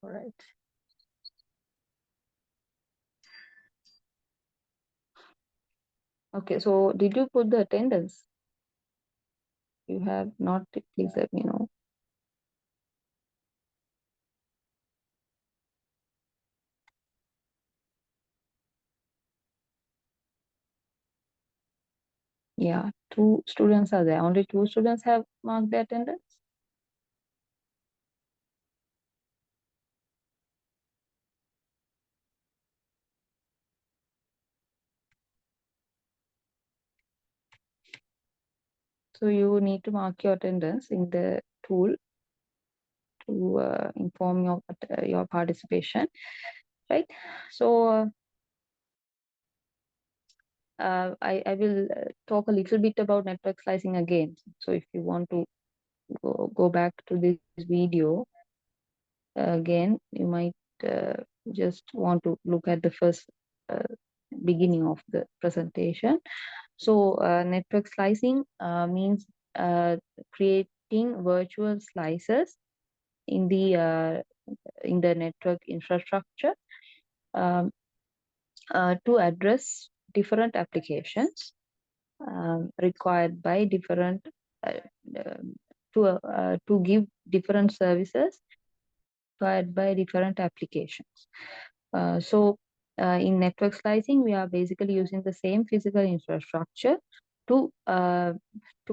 All right. Okay, so did you put the attendance? You have not, please let me know. Yeah, 2 students are there. Only 2 students have marked the attendance. So you need to mark your attendance in the tool to inform your participation, right? So I will talk a little bit about network slicing again. So if you want to go back to this video again, you might just want to look at the first beginning of the presentation. So network slicing means creating virtual slices in the network infrastructure um, to address different applications required by different uh, um, to give different services required by different applications. So in network slicing, we are basically using the same physical infrastructure to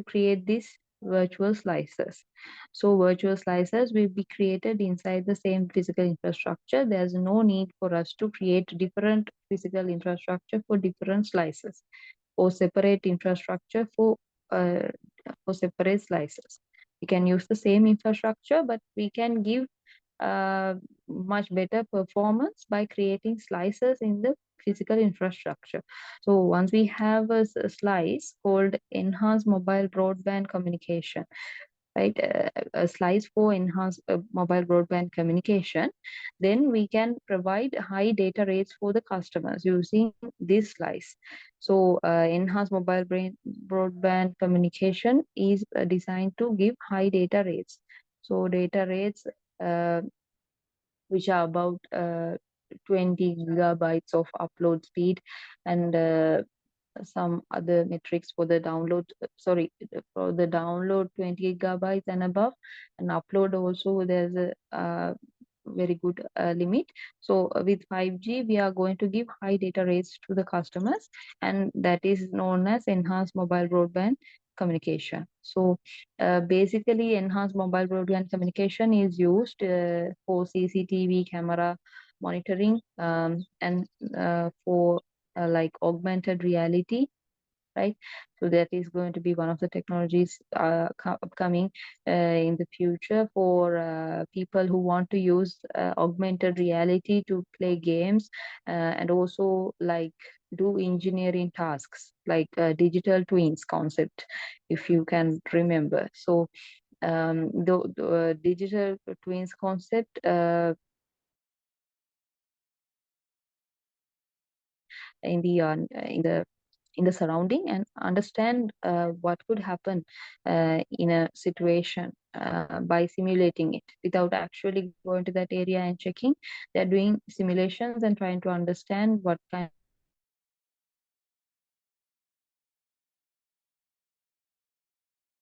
create these virtual slices. So virtual slices will be created inside the same physical infrastructure. There's no need for us to create different physical infrastructure for different slices or separate infrastructure for separate slices. We can use the same infrastructure, but we can give much better performance by creating slices in the physical infrastructure. So once we have a slice called enhanced mobile broadband communication, right, a slice for enhanced mobile broadband communication, then we can provide high data rates for the customers using this slice. So enhanced mobile broadband communication is designed to give high data rates. So data rates uh, which are about 20 gigabytes of upload speed and some other metrics for the download. Sorry, for the download 20 gigabytes and above, and upload also there's a very good limit. So with 5G, we are going to give high data rates to the customers, and that is known as enhanced mobile broadband communication. So basically, enhanced mobile broadband communication is used for CCTV camera monitoring and for like augmented reality, right? So that is going to be one of the technologies upcoming in the future for people who want to use augmented reality to play games and also like do engineering tasks like digital twins concept, if you can remember. So the digital twins concept in the surrounding and understand what could happen in a situation by simulating it without actually going to that area and checking. They're doing simulations and trying to understand what kind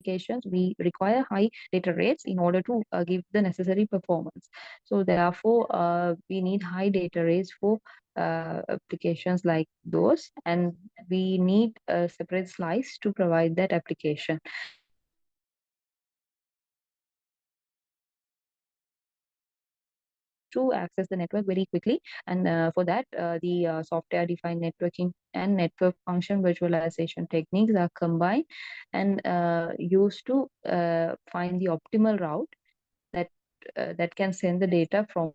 applications we require high data rates in order to give the necessary performance. So therefore, we need high data rates for applications like those, and we need a separate slice to provide that application. To access the network very quickly, and for that the software defined networking and network function virtualization techniques are combined and used to find the optimal route that can send the data from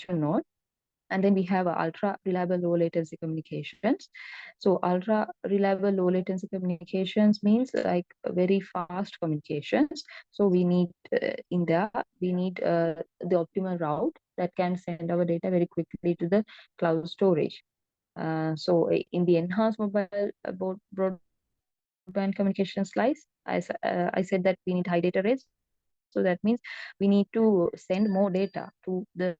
node. And then we have ultra reliable low latency communications. So ultra reliable low latency communications means like very fast communications. So we need we need the optimal route that can send our data very quickly to the cloud storage. So in the enhanced mobile broadband communication slice, I said that we need high data rates. So that means we need to send more data to the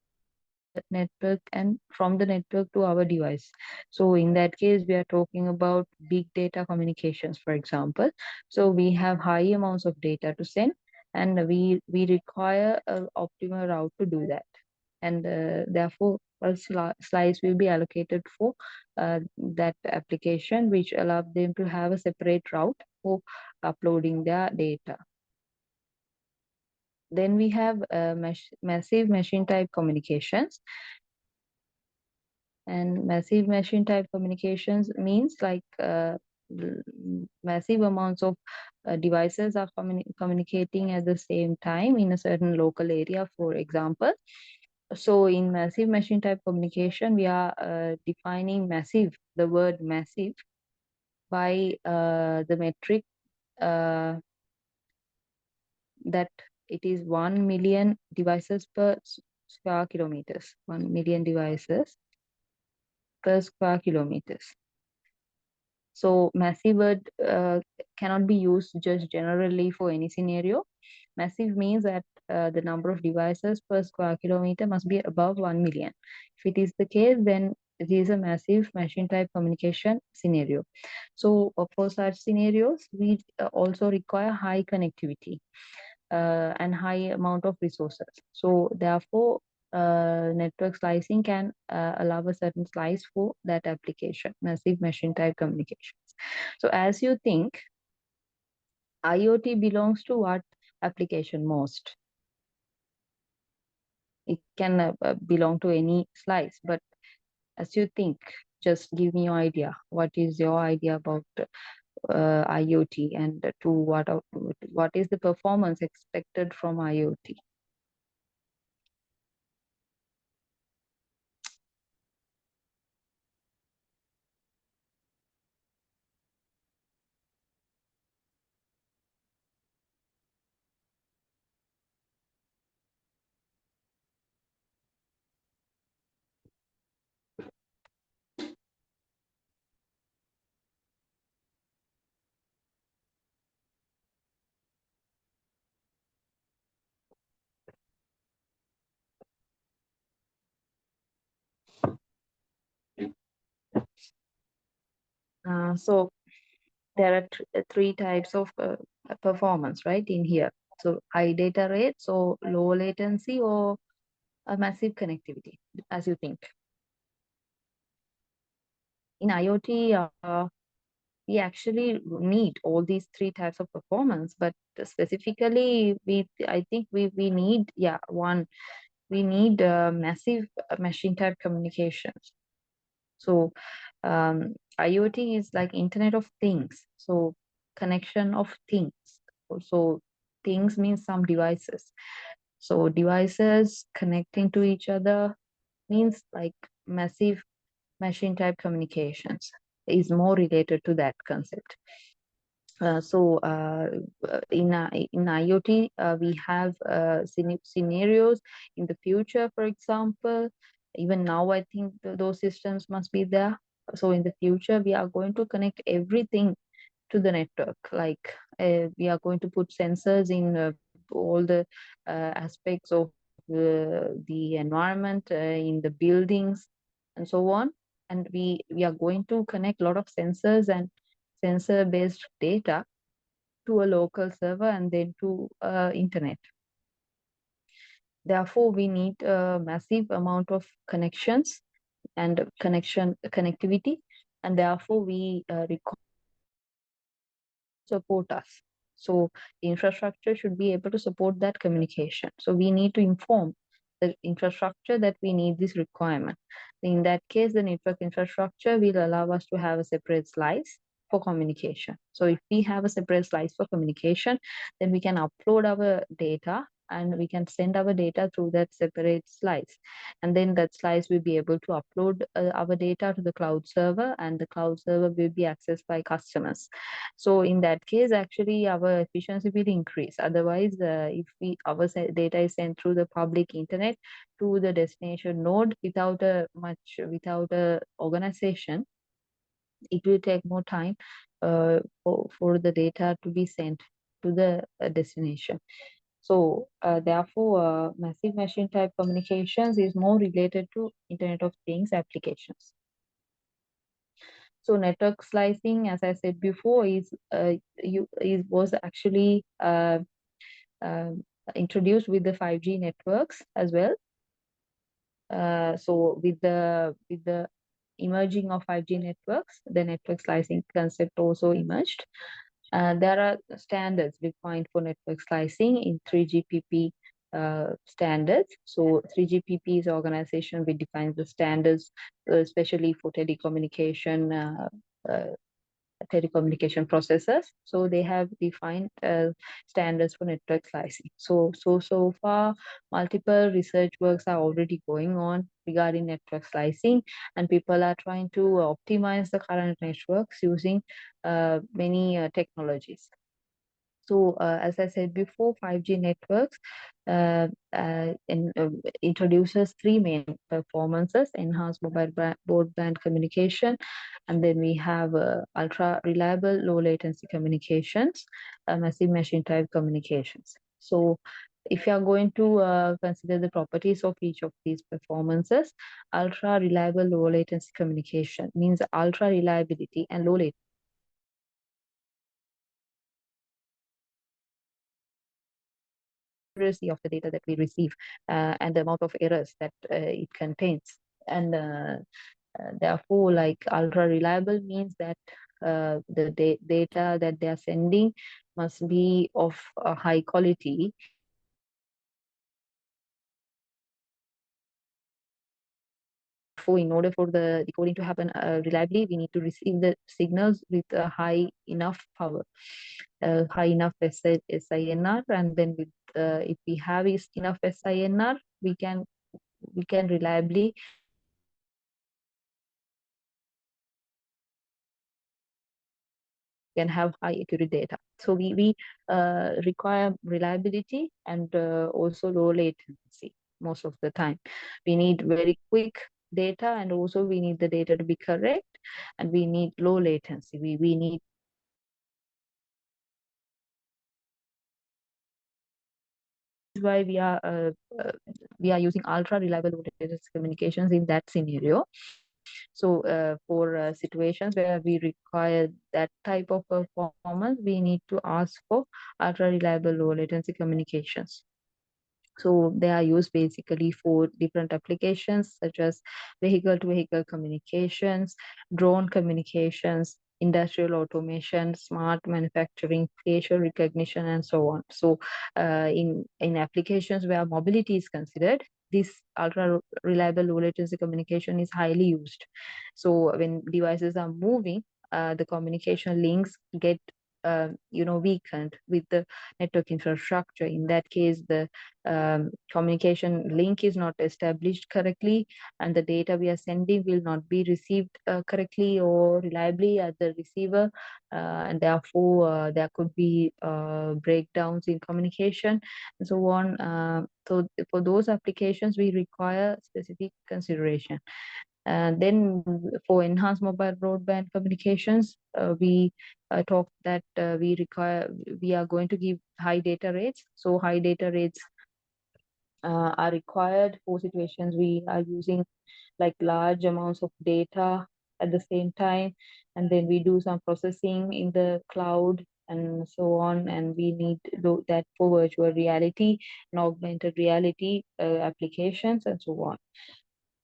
network and from the network to our device. So in that case, we are talking about big data communications, for example. So we have high amounts of data to send, and we require an optimal route to do that. And therefore, a slice will be allocated for that application, which allow them to have a separate route for uploading their data. Then we have massive machine type communications. And massive machine type communications means like massive amounts of devices are communicating at the same time in a certain local area, for example. So in massive machine type communication, we are defining massive, the word massive, by the metric uh, that it is 1 million devices per square kilometers. 1 million devices per square kilometers. So massive word cannot be used just generally for any scenario. Massive means that the number of devices per square kilometer must be above 1 million. If it is the case, then it is a massive machine type communication scenario. So for such scenarios, we also require high connectivity and high amount of resources. So therefore, network slicing can allow a certain slice for that application, massive machine type communications. So as you think, IoT belongs to what application most? It can belong to any slice, but as you think, just give me your idea. What is your idea about IoT, and to what is the performance expected from IoT? So there are three types of performance, right, in here. So high data rate, so low latency, or a massive connectivity, as you think. In IoT, we actually need all these three types of performance, but specifically, I think we need, yeah, one, we need massive machine type communications. So IoT is like Internet of Things. So connection of things. So things means some devices. So devices connecting to each other means like massive machine type communications is more related to that concept. In IoT, we have scenarios in the future, for example. Even now, I think those systems must be there. So in the future, we are going to connect everything to the network. Like we are going to put sensors in all the aspects of the environment, in the buildings, and so on. And we are going to connect a lot of sensors and sensor-based data to a local server and then to internet. Therefore, we need a massive amount of connections and connectivity, and therefore we require support us. So the infrastructure should be able to support that communication. So we need to inform the infrastructure that we need this requirement. In that case, the network infrastructure will allow us to have a separate slice for communication. So if we have a separate slice for communication, then we can upload our data and we can send our data through that separate slice. And then that slice will be able to upload our data to the cloud server, and the cloud server will be accessed by customers. So in that case, actually our efficiency will increase. Otherwise, if our data is sent through the public internet to the destination node without a organization, it will take more time for the data to be sent to the destination. So therefore, massive machine type communications is more related to Internet of Things applications. So network slicing, as I said before, was actually uh, introduced with the 5G networks as well. So with the emerging of 5G networks, the network slicing concept also emerged. There are standards defined for network slicing in 3GPP standards. So 3GPP is an organization which defines the standards, especially for telecommunication processors. So they have defined standards for network slicing. So far, multiple research works are already going on regarding network slicing, and people are trying to optimize the current networks using many technologies. So, as I said before, 5G networks introduces three main performances: enhanced mobile broadband communication, and then we have ultra reliable low latency communications, massive machine type communications. So, if you are going to consider the properties of each of these performances, ultra reliable low latency communication means ultra reliability and low latency accuracy of the data that we receive, and the amount of errors that it contains. And therefore, like ultra reliable means that the data that they are sending must be of a high quality. For in order for the decoding to happen reliably, we need to receive the signals with a high enough power, high enough SINR, and then with if we have is enough SINR, we can reliably can have high accurate data. So we require reliability and also low latency most of the time. We need very quick data, and also we need the data to be correct, and we need low latency. We need why we are using ultra reliable low latency communications in that scenario. So for situations where we require that type of performance, we need to ask for ultra reliable low latency communications. So they are used basically for different applications such as vehicle to vehicle communications, drone communications, industrial automation, smart manufacturing, facial recognition, and so on. So in applications where mobility is considered, this ultra reliable low latency communication is highly used. So when devices are moving, the communication links get weakened with the network infrastructure. In that case, the communication link is not established correctly, and the data we are sending will not be received correctly or reliably at the receiver, and therefore there could be breakdowns in communication and so on. So for those applications, we require specific consideration. And then for enhanced mobile broadband communications, we talked that we are going to give high data rates. So high data rates are required for situations we are using like large amounts of data at the same time, and then we do some processing in the cloud and so on, and we need that for virtual reality and augmented reality applications and so on.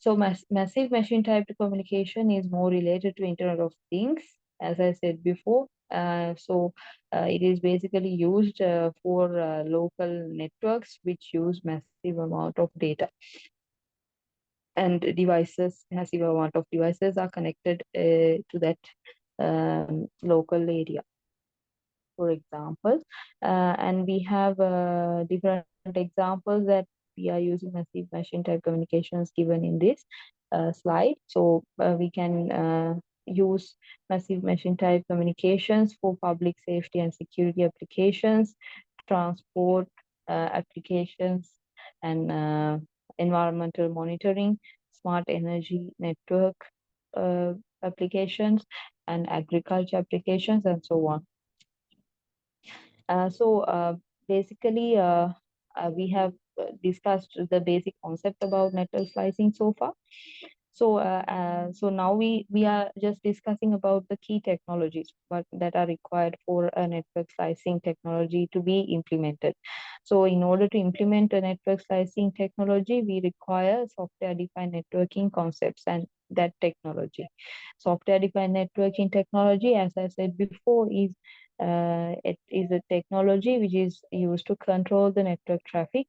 So massive machine typed communication is more related to Internet of Things, as I said before. It is basically used for local networks which use massive amount of data, and massive amount of devices are connected to that local area, for example. And we have different examples that we are using massive machine type communications given in this slide. So we can use massive machine type communications for public safety and security applications, transport applications, and environmental monitoring, smart energy network uh, applications, and agriculture applications, and so on. So basically, we have discussed the basic concept about network slicing so far. So now we are just discussing about the key technologies but that are required for a network slicing technology to be implemented. So in order to implement a network slicing technology, we require software-defined networking concepts and that technology. Software-defined networking technology, as I said before, it is a technology which is used to control the network traffic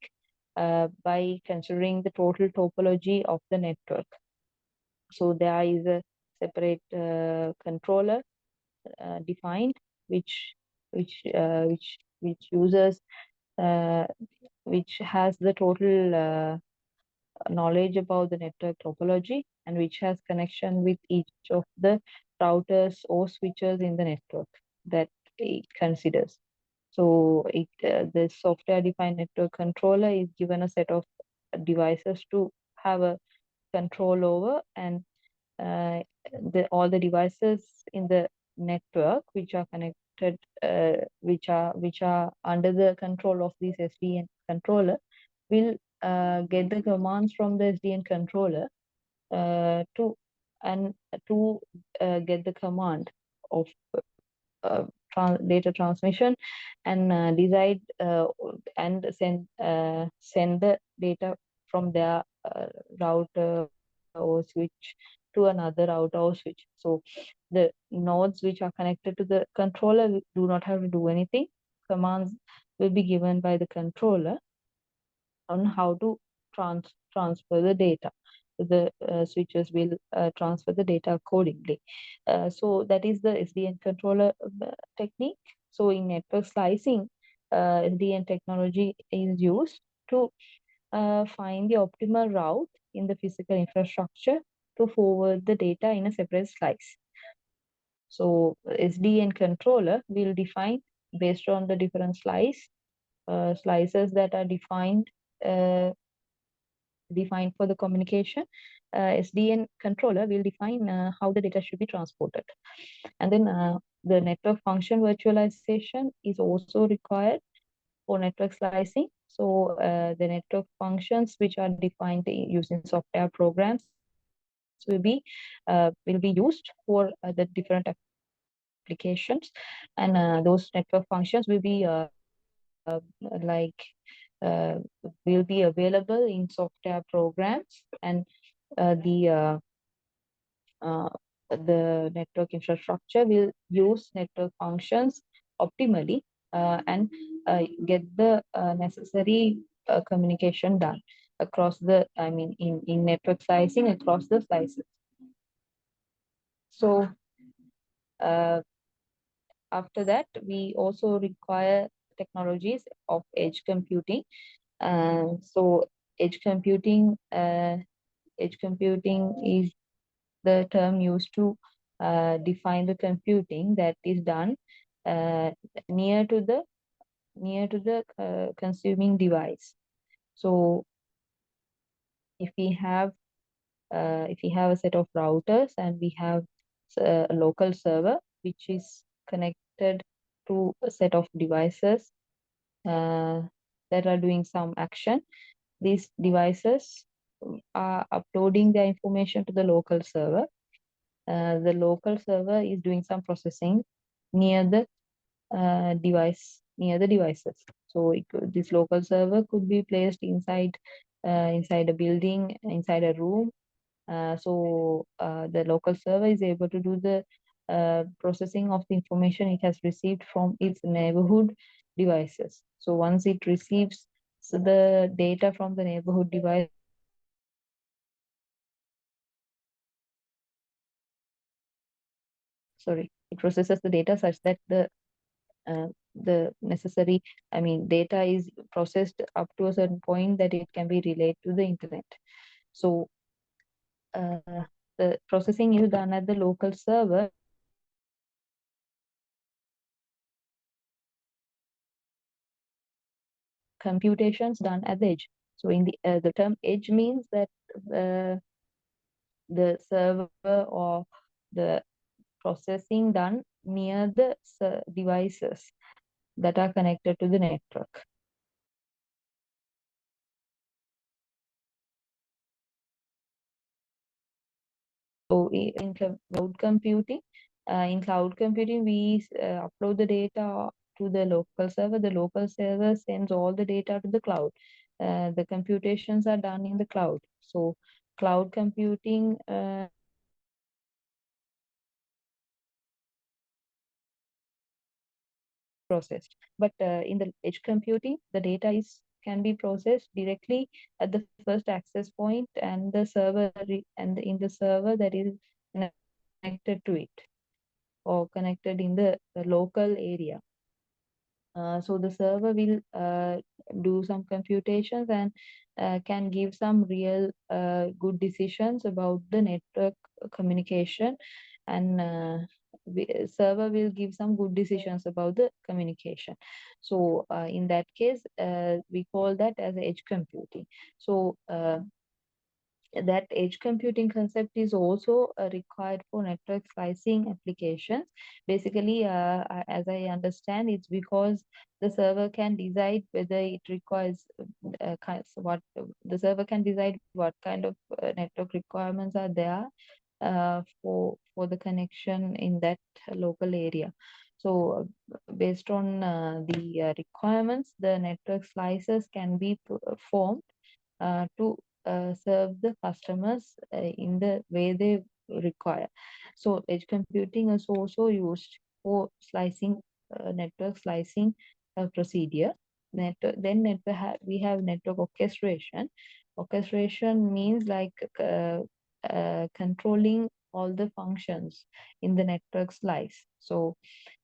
by considering the total topology of the network. So there is a separate controller defined, which which uses uh, which has the total knowledge about the network topology and which has connection with each of the routers or switches in the network that it considers. So the software-defined network controller is given a set of devices to have a control over, and uh, all the devices in the network which are connected, which are under the control of this SDN controller will get the commands from the SDN controller to and to get the command of data transmission and decide and send the data from their router or switch to another router or switch. So the nodes which are connected to the controller do not have to do anything. Commands will be given by the controller on how to transfer the data. So the switches will transfer the data accordingly. So that is the SDN controller technique. So in network slicing, SDN technology is used to find the optimal route in the physical infrastructure to forward the data in a separate slice. So SDN controller will define based on the different slices that are uh, defined for the communication. SDN controller will define how the data should be transported. And then the network function virtualization is also required for network slicing. So the network functions which are defined using software programs will be used for the different applications, and those network functions uh, will be available in software programs, and uh, the uh, the network infrastructure will use network functions optimally and get the necessary communication done across in network slicing across the slices. So uh, after that, we also require technologies of edge computing. So edge computing, edge computing is the term used to define the computing that is done uh, near to the consuming device. So if we have a set of routers and we have a local server which is connected to a set of devices uh, that are doing some action, these devices are uploading their information to the local server. The local server is doing some processing near the near the devices. So this local server could be placed inside a building, inside a room. So the local server is able to do the processing of the information it has received from its neighborhood devices. So once it receives the data from the neighborhood device, it processes the data such that the necessary, data is processed up to a certain point that it can be relayed to the internet. So the processing is done at the local server, computations done at the edge. So in the term edge means that uh, the server or the processing done near the devices that are connected to the network. So in cloud computing, we upload the data to the local server. The local server sends all the data to the cloud. The computations are done in the cloud. So cloud computing processed. But in the edge computing, the data is can be processed directly at the first access point, and the and in the server that is connected to it or connected in the local area. So the server will do some computations and can give some real good decisions about the network communication, and server will give some good decisions about the communication. So in that case, we call that as edge computing. So that edge computing concept is also required for network slicing applications. Basically, as I understand, it's because the server can decide whether it requires what the server can decide what kind of network requirements are there for the connection in that local area. So based on the requirements, the network slices can be formed to serve the customers in the way they require. So edge computing is also used for slicing, network slicing procedure. We have network orchestration. Orchestration means like controlling all the functions in the network slice. So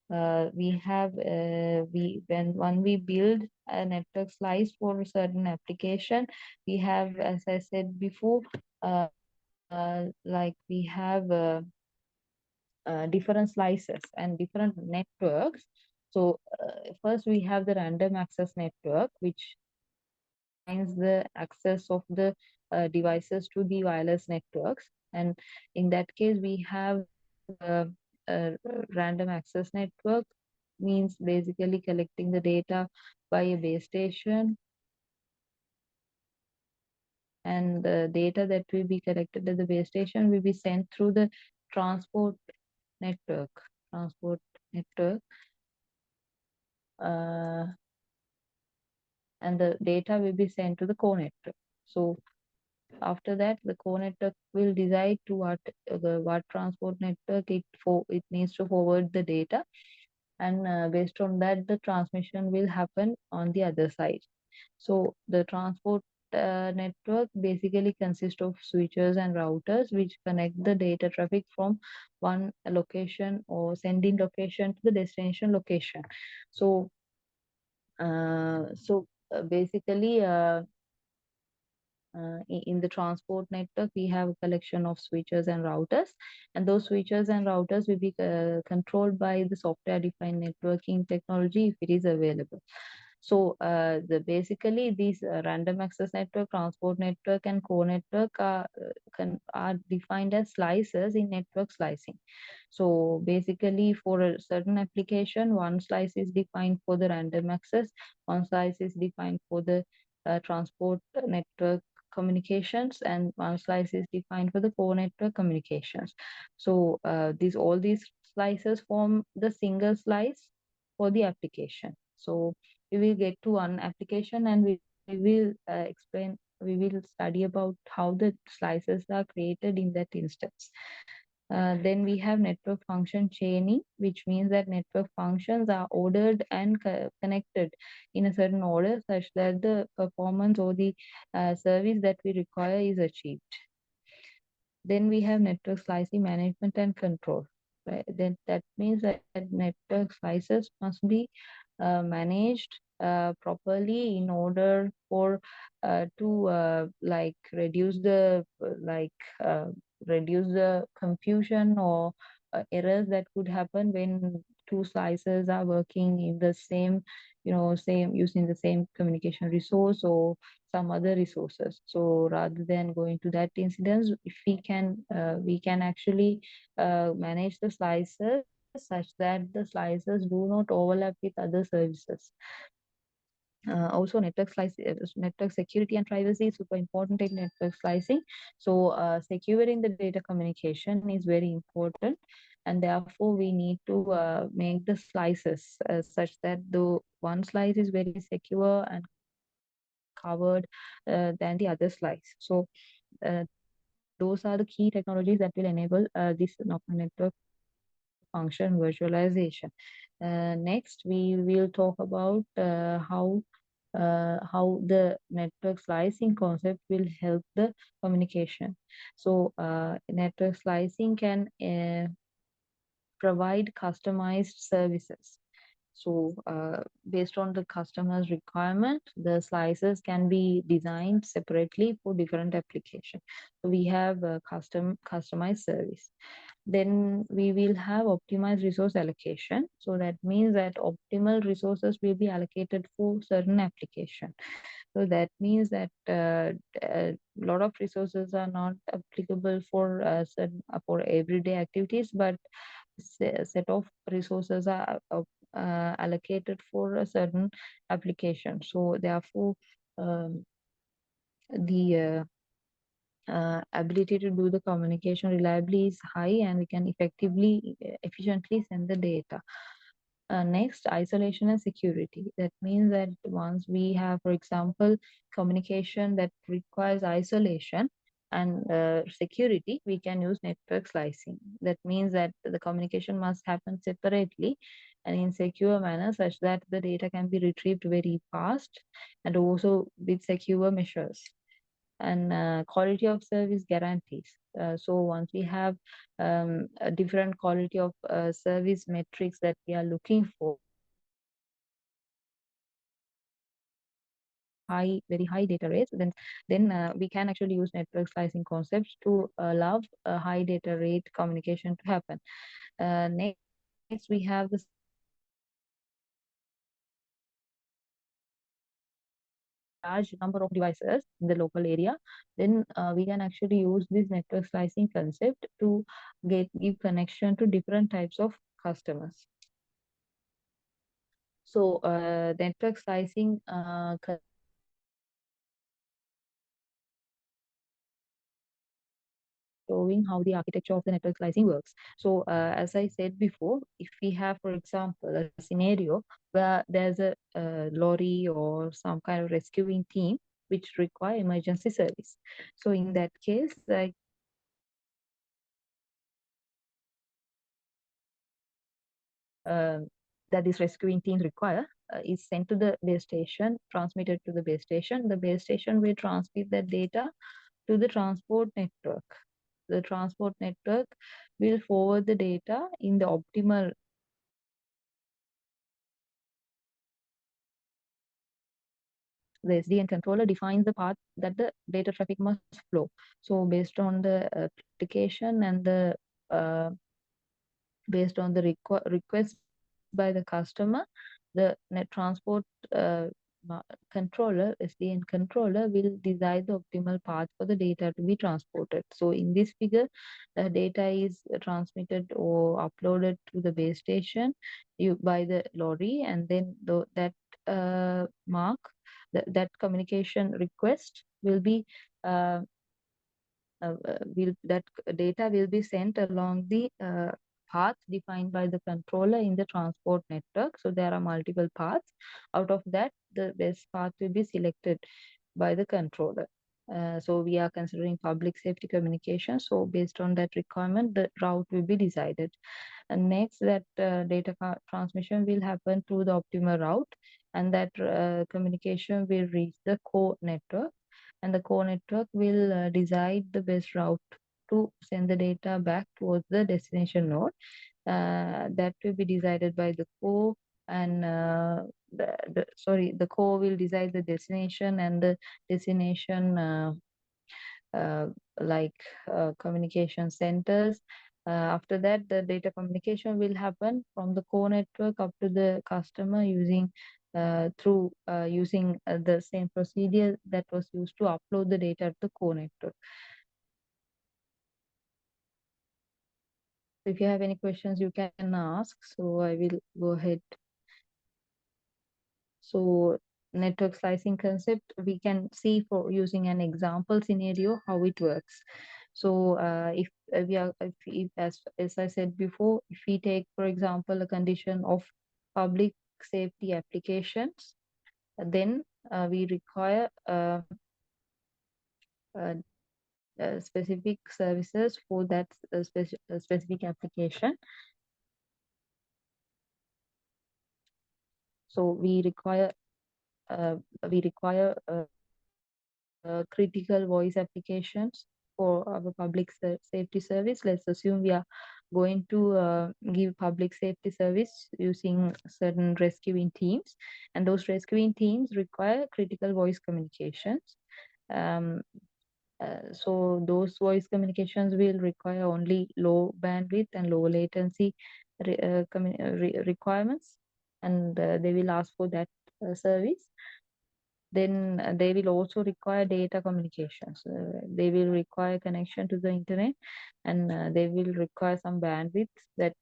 we have when we build a network slice for a certain application, we have, as I said before, like we have different slices and different networks. So first we have the random access network, which defines the access of the devices to the wireless networks. And in that case, we have a random access network, means basically collecting the data by a base station, and the data that will be collected at the base station will be sent through the transport network. Transport network, uh, and the data will be sent to the core network. So after that, the core network will decide to what transport network it needs to forward the data, and based on that, the transmission will happen on the other side. So the transport network basically consists of switches and routers which connect the data traffic from one location or sending location to the destination location. So basically, in the transport network, we have a collection of switches and routers, and those switches and routers will be controlled by the software-defined networking technology if it is available. So basically these random access network, transport network, and core network are defined as slices in network slicing. So basically for a certain application, one slice is defined for the random access, one slice is defined for the transport network communications, and one slice is defined for the core network communications. So all these slices form the single slice for the application. So we will get to one application, and we will we will study about how the slices are created in that instance. Then we have network function chaining, which means that network functions are ordered and connected in a certain order such that the performance or the service that we require is achieved. Then we have network slicing management and control. Right? Then that means that network slices must be managed properly in order for to like reduce the confusion or errors that could happen when two slices are working in the same, same using the same communication resource or some other resources. So rather than going to that incidence, if we can actually manage the slices such that the slices do not overlap with other services. Also, network security and privacy is super important in network slicing. So, securing the data communication is very important, and therefore we need to make the slices such that the one slice is very secure and covered than the other slice. So, those are the key technologies that will enable this network function virtualization. Next, we will talk about how the network slicing concept will help the communication. So, network slicing can provide customized services. So, based on the customer's requirement, the slices can be designed separately for different applications. So, we have a customized service. Then we will have optimized resource allocation. So that means that optimal resources will be allocated for certain application. So that means that a lot of resources are not applicable for for everyday activities, but a set of resources are allocated for a certain application. So therefore, um, the ability to do the communication reliably is high, and we can efficiently send the data. Next, isolation and security. That means that once we have, for example, communication that requires isolation and security, we can use network slicing. That means that the communication must happen separately and in secure manner such that the data can be retrieved very fast and also with secure measures. And quality of service guarantees. So once we have a different quality of service metrics that we are looking for, very high data rates, then we can actually use network slicing concepts to allow a high data rate communication to happen. Next, we have the large number of devices in the local area. Then we can actually use this network slicing concept to give connection to different types of customers. So network slicing showing how the architecture of the network slicing works. So as I said before, if we have, for example, a scenario where there's a lorry or some kind of rescuing team which require emergency service. So in that case, like that this rescuing teams require is sent to the base station, transmitted to the base station. The base station will transmit that data to the transport network. The transport network will forward the data in the optimal. The SDN controller defines the path that the data traffic must flow. So based on the application and the uh, based on the request by the customer, the net transport controller, SDN controller, will decide the optimal path for the data to be transported. So in this figure, the data is transmitted or uploaded to the base station by the lorry, and then that mark, that communication request will be uh, that data will be sent along the path defined by the controller in the transport network. So there are multiple paths. Out of that, the best path will be selected by the controller. So we are considering public safety communication. So based on that requirement, the route will be decided. And next, that data transmission will happen through the optimal route, and that communication will reach the core network, and the core network will decide the best route to send the data back towards the destination node. That will be decided by the core, and the core will decide the destination, and the destination uh, like communication centers. After that, the data communication will happen from the core network up to the customer using the same procedure that was used to upload the data to the core network. If you have any questions, you can ask. So I will go ahead. So network slicing concept, we can see for using an example scenario how it works. So if we are, if as I said before, if we take, for example, a condition of public safety applications, then we require uh, specific services for that specific application. So uh, we require critical voice applications for our public safety service. Let's assume we are going to give public safety service using certain rescuing teams, and those rescuing teams require critical voice communications. Um, so those voice communications will require only low bandwidth and low latency requirements, and they will ask for that service. Then they will also require data communications. They will require connection to the internet, and they will require some bandwidth that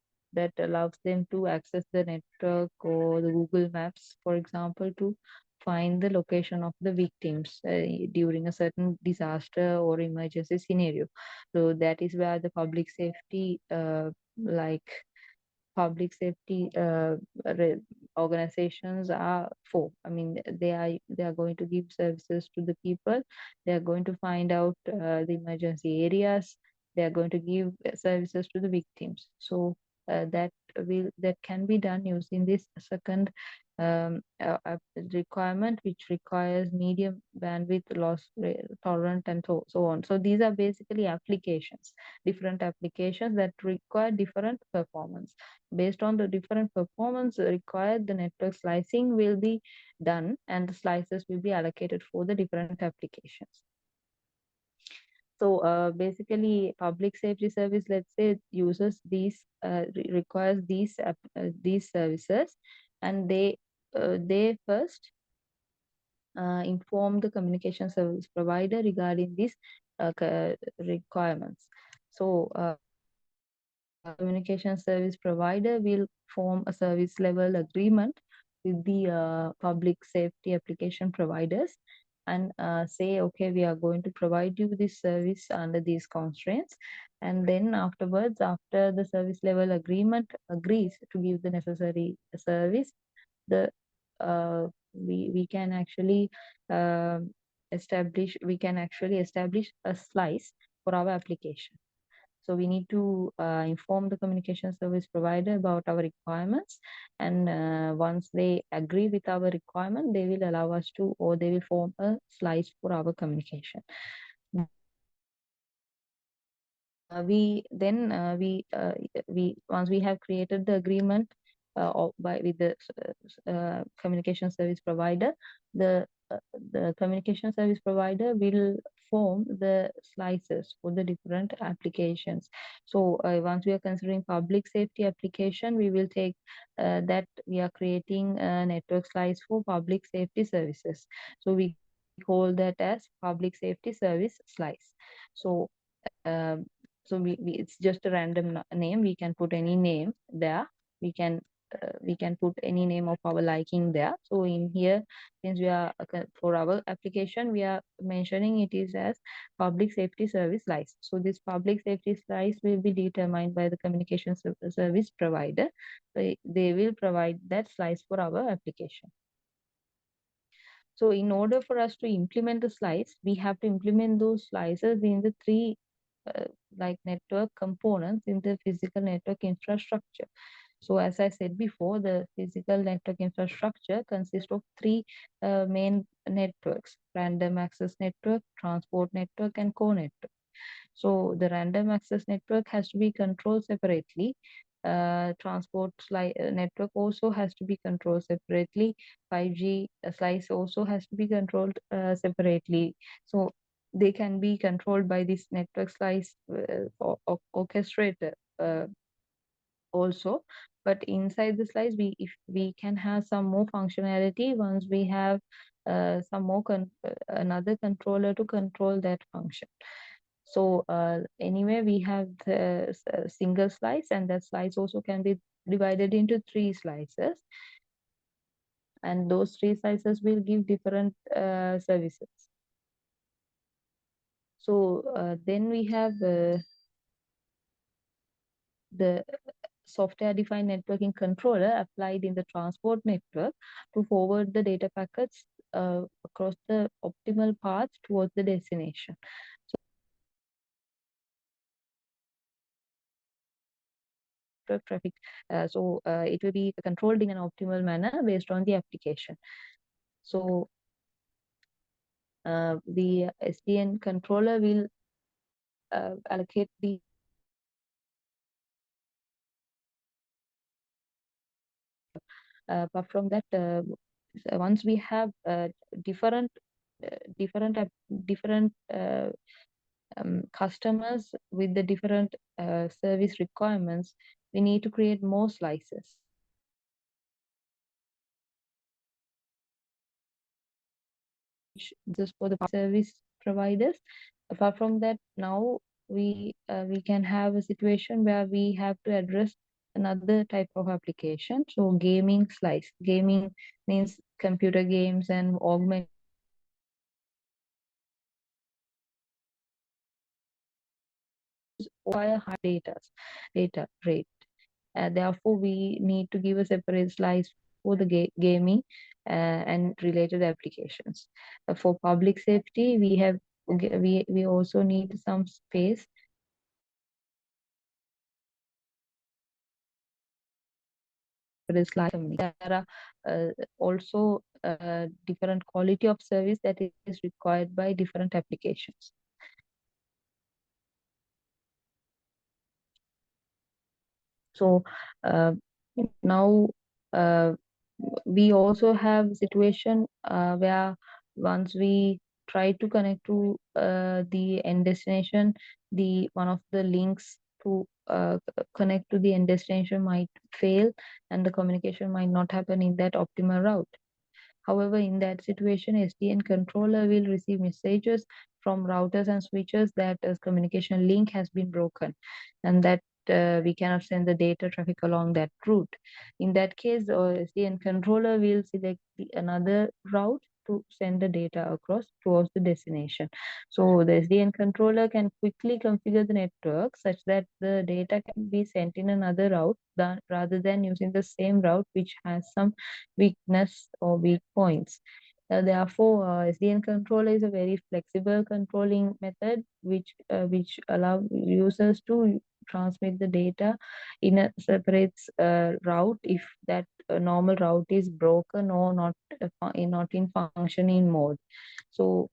allows them to access the network or the Google Maps, for example, to find the location of the victims during a certain disaster or emergency scenario. So that is where the public safety, like public safety organizations are for. I mean, they are going to give services to the people. They are going to find out the emergency areas. They are going to give services to the victims. So that can be done using this second requirement, which requires medium bandwidth loss tolerant and so on. So these are basically applications, different applications that require different performance. Based on the different performance required, the network slicing will be done, and the slices will be allocated for the different applications. So basically, public safety service, let's say, uses these requires these services, and they first inform the communication service provider regarding these requirements. So communication service provider will form a service level agreement with the public safety application providers, and say, okay, we are going to provide you this service under these constraints. And then afterwards, after the service level agreement agrees to give the necessary service, the we can actually establish a slice for our application. So we need to inform the communication service provider about our requirements, and once they agree with our requirement, they will allow us to, or they will form a slice for our communication. We once we have created the agreement with the communication service provider, the the communication service provider will form the slices for the different applications. So once we are considering public safety application, we will take that we are creating a network slice for public safety services. So we call that as public safety service slice. So um, it's just a random name. We can put any name there. We can put any name of our liking there. So in here, since we are for our application, we are mentioning it is as public safety service slice. So this public safety slice will be determined by the communication service provider. They will provide that slice for our application. So in order for us to implement the slice, we have to implement those slices in the three uh, like network components in the physical network infrastructure. So as I said before, the physical network infrastructure consists of three main networks: random access network, transport network, and core network. So the random access network has to be controlled separately. Network also has to be controlled separately. 5G slice also has to be controlled separately. So they can be controlled by this network slice orchestrator also. But inside the slice, if we can have some more functionality once we have some more another controller to control that function. So anyway, we have the single slice, and that slice also can be divided into 3 slices, and those 3 slices will give different services. So then we have the software-defined networking controller applied in the transport network to forward the data packets across the optimal path towards the destination. So traffic, it will be controlled in an optimal manner based on the application. So the SDN controller will allocate the apart from that, once we have different different different customers with the different service requirements, we need to create more slices just for the service providers. Apart from that, now we can have a situation where we have to address another type of application. So gaming slice. Gaming means computer games and augment via high data rate. Therefore, we need to give a separate slice for the gaming and related applications. For public safety, we also need some space for the slice. There are also different quality of service that is required by different applications. So now uh, we also have situation where once we try to connect to the end destination, the one of the links to connect to the end destination might fail, and the communication might not happen in that optimal route. However, in that situation, SDN controller will receive messages from routers and switches that a communication link has been broken, and that we cannot send the data traffic along that route. In that case, SDN controller will select another route to send the data across towards the destination. So the SDN controller can quickly configure the network such that the data can be sent in another route rather than using the same route which has some weakness or weak points. Therefore, SDN controller is a very flexible controlling method which allow users to transmit the data in a separate route if that normal route is broken or not in functioning mode. So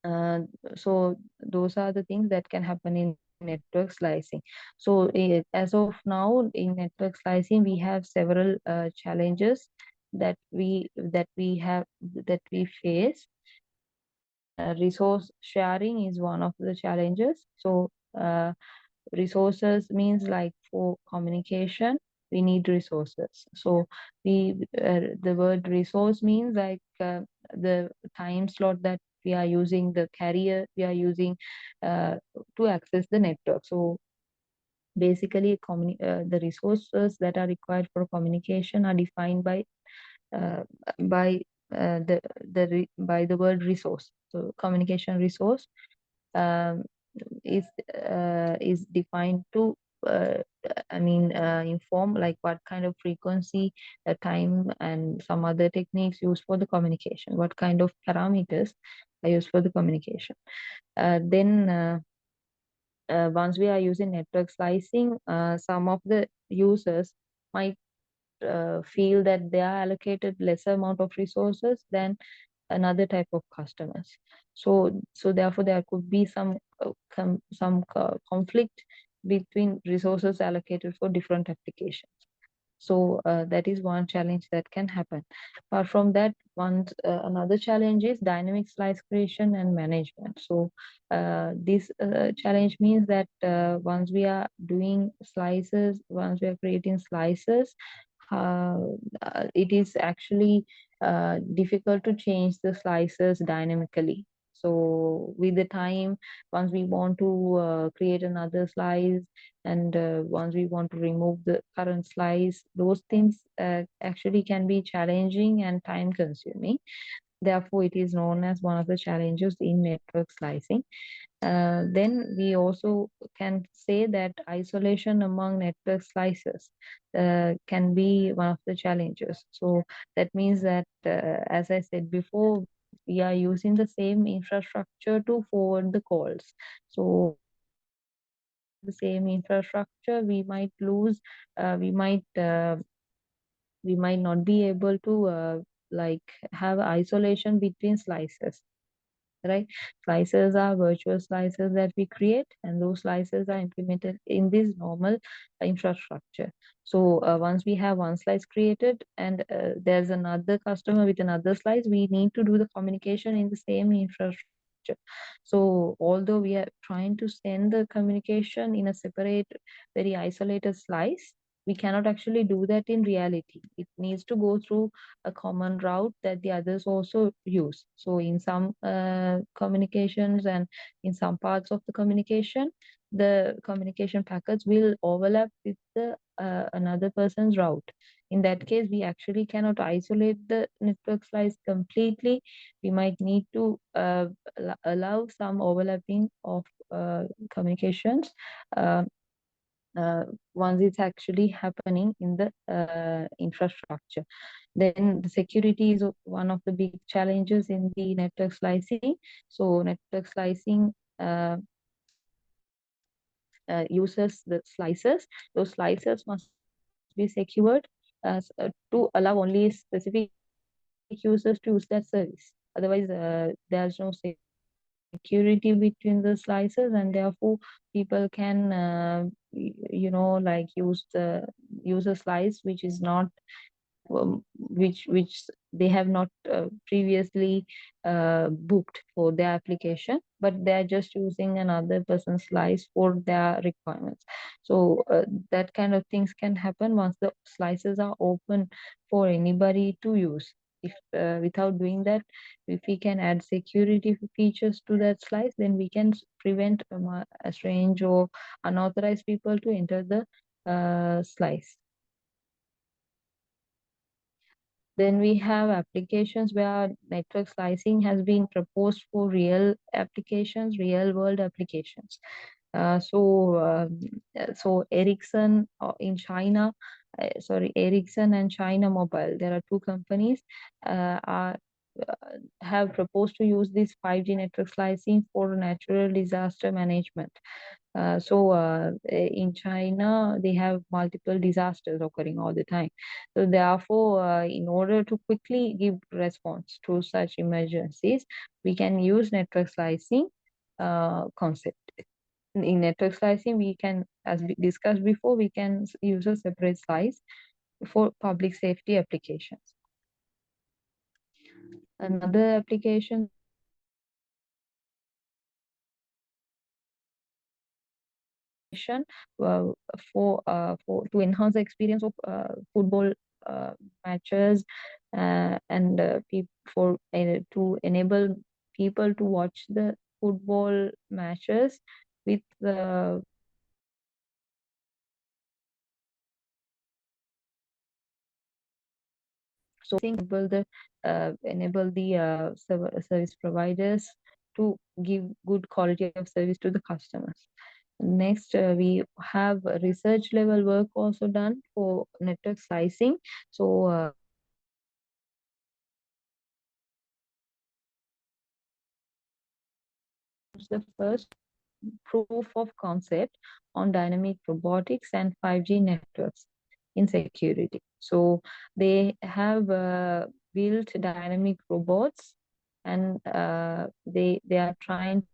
uh, so those are the things that can happen in network slicing. So as of now, in network slicing, we have several challenges that we face. Resource sharing is one of the challenges. So resources means like for communication we need resources. So the word resource means like the time slot that we are using, the carrier we are using to access the network. So basically the resources that are required for communication are defined uh, by by the word resource. So communication resource um, is defined to uh, inform like what kind of frequency, time, and some other techniques used for the communication, what kind of parameters are used for the communication. Then once we are using network slicing, some of the users might feel that they are allocated lesser amount of resources than another type of customers. So therefore there could be some conflict between resources allocated for different applications. So that is one challenge that can happen. Apart from that, another challenge is dynamic slice creation and management. So this challenge means that once we are doing slices, once we are creating slices, uh, it is actually difficult to change the slices dynamically. So with the time, once we want to create another slice, and once we want to remove the current slice, those things actually can be challenging and time consuming. Therefore, it is known as one of the challenges in network slicing. Then we also can say that isolation among network slices can be one of the challenges. So that means that, as I said before, we are using the same infrastructure to forward the calls. So the same infrastructure, we might we might not be able to like have isolation between slices, right? Slices are virtual slices that we create, and those slices are implemented in this normal infrastructure. So once we have one slice created, and there's another customer with another slice, we need to do the communication in the same infrastructure. So although we are trying to send the communication in a separate, very isolated slice, we cannot actually do that in reality. It needs to go through a common route that the others also use. So in some communications, and in some parts of the communication, the communication packets will overlap with the another person's route. In that case, we actually cannot isolate the network slice completely. We might need to allow some overlapping of communications uh, uh, once it's actually happening in the infrastructure. Then the security is one of the big challenges in the network slicing. So network slicing uses the slices. Those slices must be secured as to allow only specific users to use that service. Otherwise, there's no security between the slices, and therefore people can like use a slice which is not which they have not previously booked for their application, but they're just using another person's slice for their requirements. So that kind of things can happen once the slices are open for anybody to use. If without doing that, if we can add security features to that slice, then we can prevent a strange or unauthorized people to enter the slice. Then we have applications where network slicing has been proposed for real applications, real world applications. So Ericsson in China, Ericsson and China Mobile, there are two companies are have proposed to use this 5G network slicing for natural disaster management. In China, they have multiple disasters occurring all the time. So therefore, in order to quickly give response to such emergencies, we can use network slicing concept. In network slicing, we can, as we discussed before, we can use a separate slice for public safety applications. Another application uh, for to enhance the experience of football matches, and for to enable people to watch the football matches with the so enable the service providers to give good quality of service to the customers. Next, we have research level work also done for network slicing. So the first proof of concept on dynamic robotics and 5G networks in security. So they have built dynamic robots, and they are trying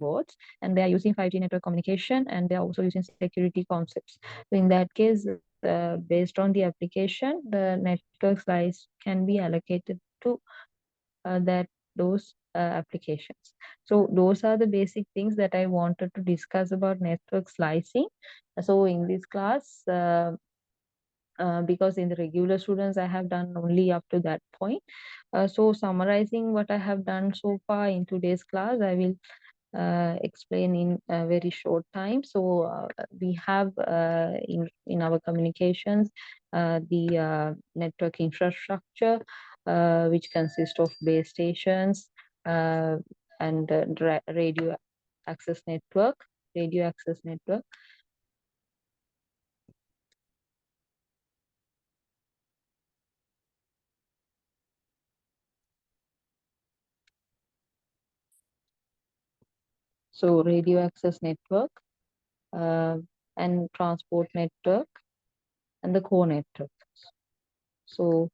robots, and they are using 5G network communication, and they are also using security concepts. So in that case, based on the application, the network slice can be allocated to that those applications. So those are the basic things that I wanted to discuss about network slicing. So in this class, because in the regular students I have done only up to that point. So summarizing what I have done so far in today's class, I will explain in a very short time. So we have in our communications the network infrastructure, which consists of base stations and access network, radio access network. So radio access network uh, and transport network and the core network. So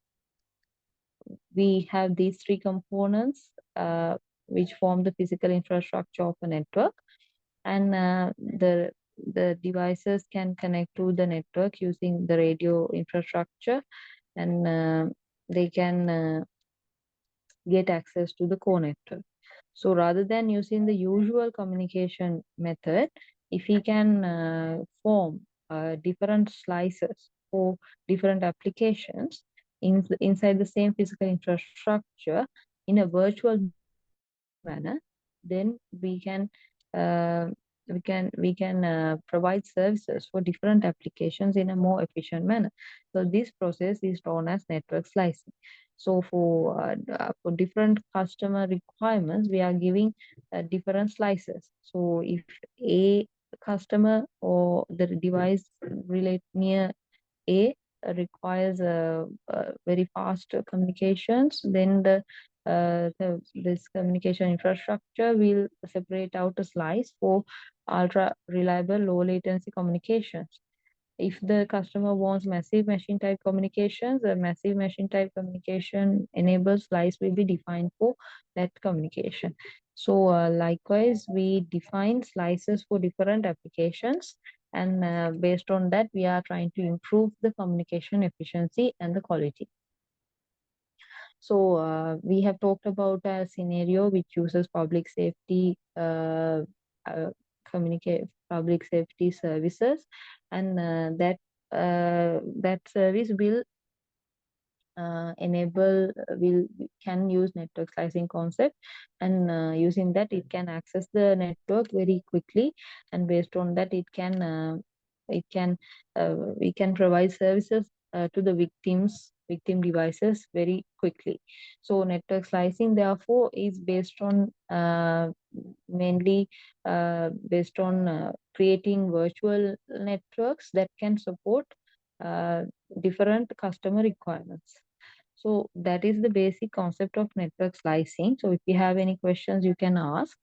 we have these three components which form the physical infrastructure of a network, and the devices can connect to the network using the radio infrastructure, and they can get access to the core network. So rather than using the usual communication method, if we can form different slices for different applications inside the same physical infrastructure in a virtual manner, then uh, we can provide services for different applications in a more efficient manner. So this process is known as network slicing. So for different customer requirements, we are giving different slices. So if a customer or the device relate near A requires very fast communications, then this communication infrastructure will separate out a slice for ultra reliable low latency communications. If the customer wants massive machine type communications, a massive machine type communication enabled slice will be defined for that communication. So likewise, we define slices for different applications, and based on that, we are trying to improve the communication efficiency and the quality. So we have talked about a scenario which uses uh, public safety services, and that service will enable will can use network slicing concept, and using that it can access the network very quickly, and based on that it can we can provide services to the victim devices very quickly. So network slicing therefore is based on mainly based on creating virtual networks that can support uh, different customer requirements. So that is the basic concept of network slicing. So if you have any questions, you can ask.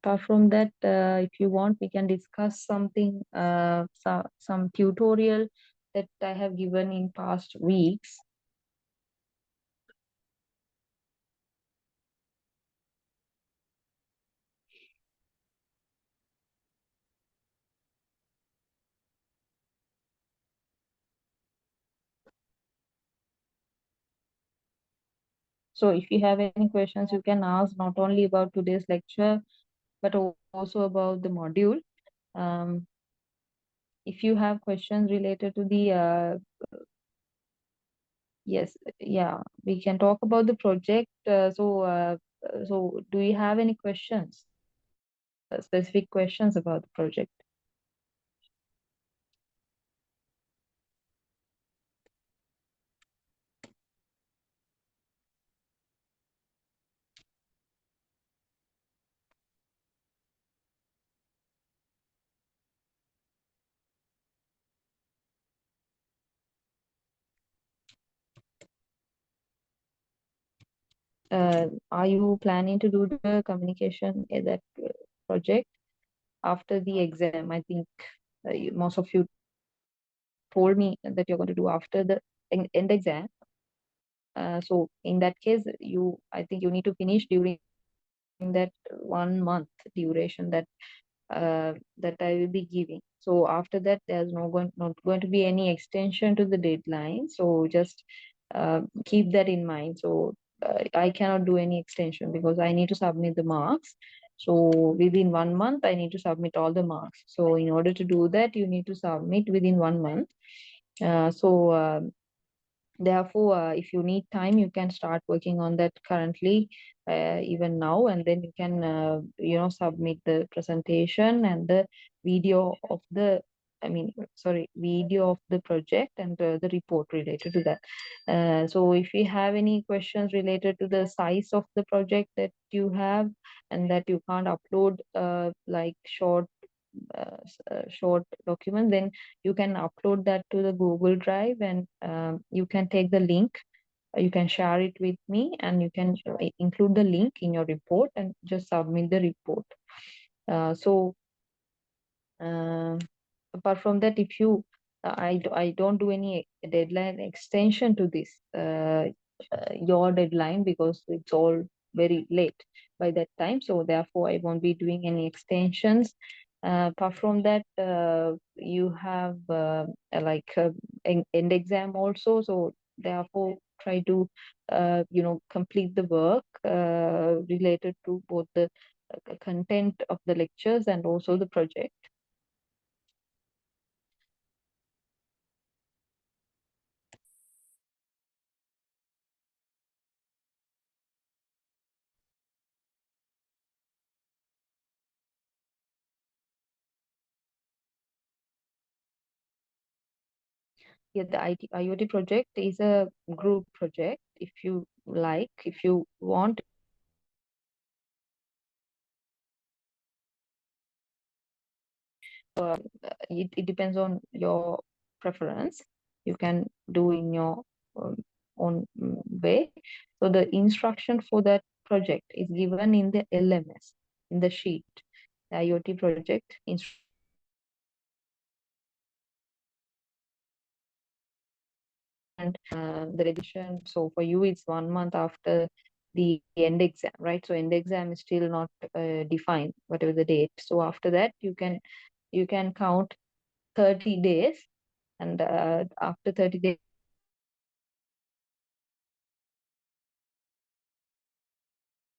Apart from that, if you want, we can discuss something, some tutorial that I have given in past weeks. So if you have any questions, you can ask not only about today's lecture, but also about the module. Um, if you have questions related to the yes, yeah, we can talk about the project. So do you have any questions, specific questions about the project? Are you planning to do the communication in that project after the exam? I think most of you told me that you're going to do after the end exam. So in that case, I think you need to finish during that 1 month duration that I will be giving. So after that, there's not going to be any extension to the deadline. So just keep that in mind. So I cannot do any extension because I need to submit the marks. So within 1 month, I need to submit all the marks. So in order to do that, you need to submit within 1 month. Therefore, if you need time, you can start working on that currently, even now, and then you can, submit the presentation and the video of the, video of the project and the report related to that. So if you have any questions related to the size of the project that you have and that you can't upload, like short document, then you can upload that to the Google Drive, and you can take the link. You can share it with me, and you can include the link in your report and just submit the report. So uh, apart from that, if you I don't do any deadline extension to this your deadline, because it's all very late by that time, so therefore I won't be doing any extensions. Apart from that, you have like end exam also, so therefore try to complete the work related to both the content of the lectures and also the project. Yeah, the IoT project is a group project. If you like, if you want, it depends on your preference. You can do in your um, own way. So the instruction for that project is given in the LMS, in the sheet. The IoT project instruction. And the registration, so for you it's 1 month after the end exam, right? So end exam is still not defined, whatever the date. So after that, you can count 30 days, and after 30 days,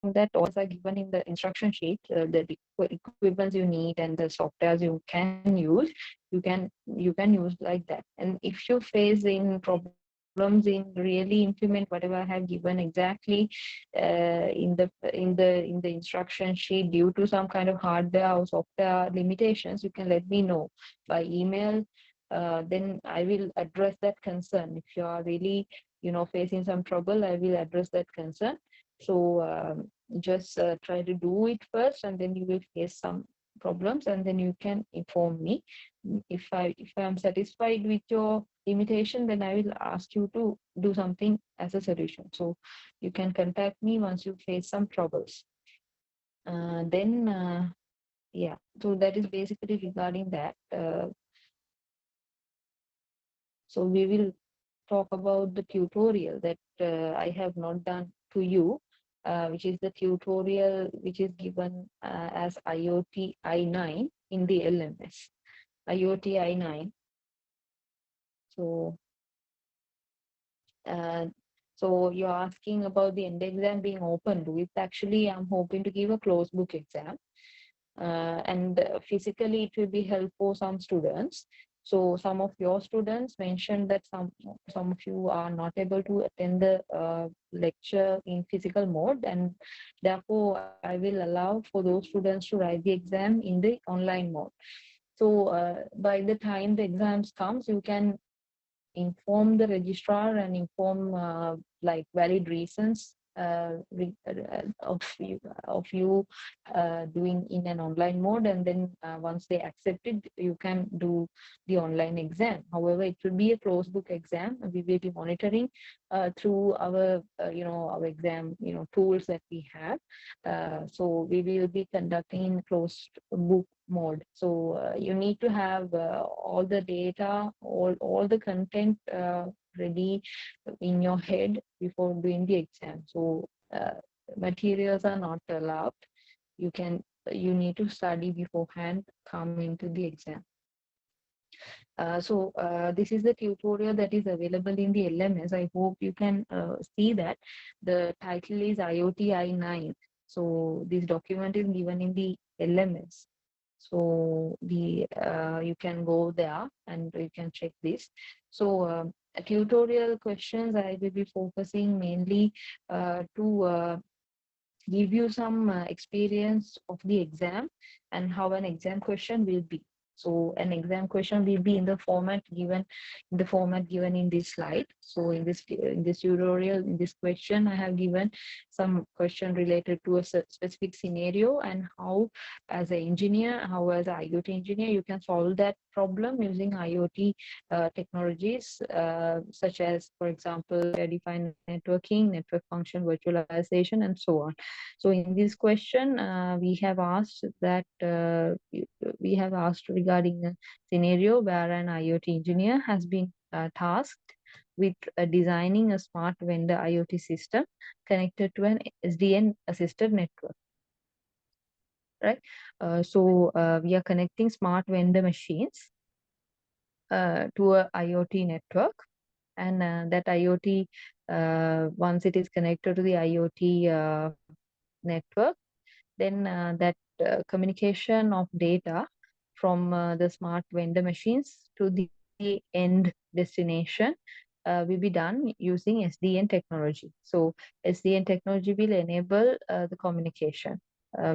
that also are given in the instruction sheet, the equipments you need and the softwares you can use, you can use like that. And if you face in problems in really implement whatever I have given exactly in the instruction sheet due to some kind of hardware or software limitations, you can let me know by email. Then I will address that concern. If you are really facing some trouble, I will address that concern. So just try to do it first, and then you will face some problems, and then you can inform me. If I am satisfied with your limitation, then I will ask you to do something as a solution. So you can contact me once you face some troubles. Then yeah, so that is basically regarding that. So we will talk about the tutorial that I have not done to you, which is the tutorial which is given as IoT I9 in the LMS. IoT I9. So, uh, so you're asking about the end exam being open. With actually, I'm hoping to give a closed book exam. And physically it will be helpful for some students. So some of your students mentioned that some of you are not able to attend the lecture in physical mode, and therefore I will allow for those students to write the exam in the online mode. So by the time the exams comes, you can inform the registrar and inform like valid reasons of you doing in an online mode, and then once they accept it, you can do the online exam. However, it will be a closed book exam. We will be monitoring through our exam tools that we have. So we will be conducting in closed book mode. So you need to have all the data, all the content ready in your head before doing the exam. So materials are not allowed. You need to study beforehand, come into the exam. So this is the tutorial that is available in the LMS. I hope you can see that. The title is IoT I9. So this document is given in the LMS. So you can go there and you can check this. So tutorial questions I will be focusing mainly to give you some experience of the exam and how an exam question will be. So an exam question will be in the format given in this slide. So in this tutorial, in this question, I have given some question related to a specific scenario and how, as an engineer, how as an IoT engineer, you can solve that problem using IoT technologies, such as, for example, defined networking, network function virtualization, and so on. So in this question, we have asked regarding a scenario where an IoT engineer has been tasked with designing a smart vendor IoT system connected to an SDN assisted network. Right. We are connecting smart vendor machines to a IoT network, and that IoT, once it is connected to the IoT network, then that communication of data from the smart vendor machines to the end destination will be done using SDN technology. So SDN technology will enable the communication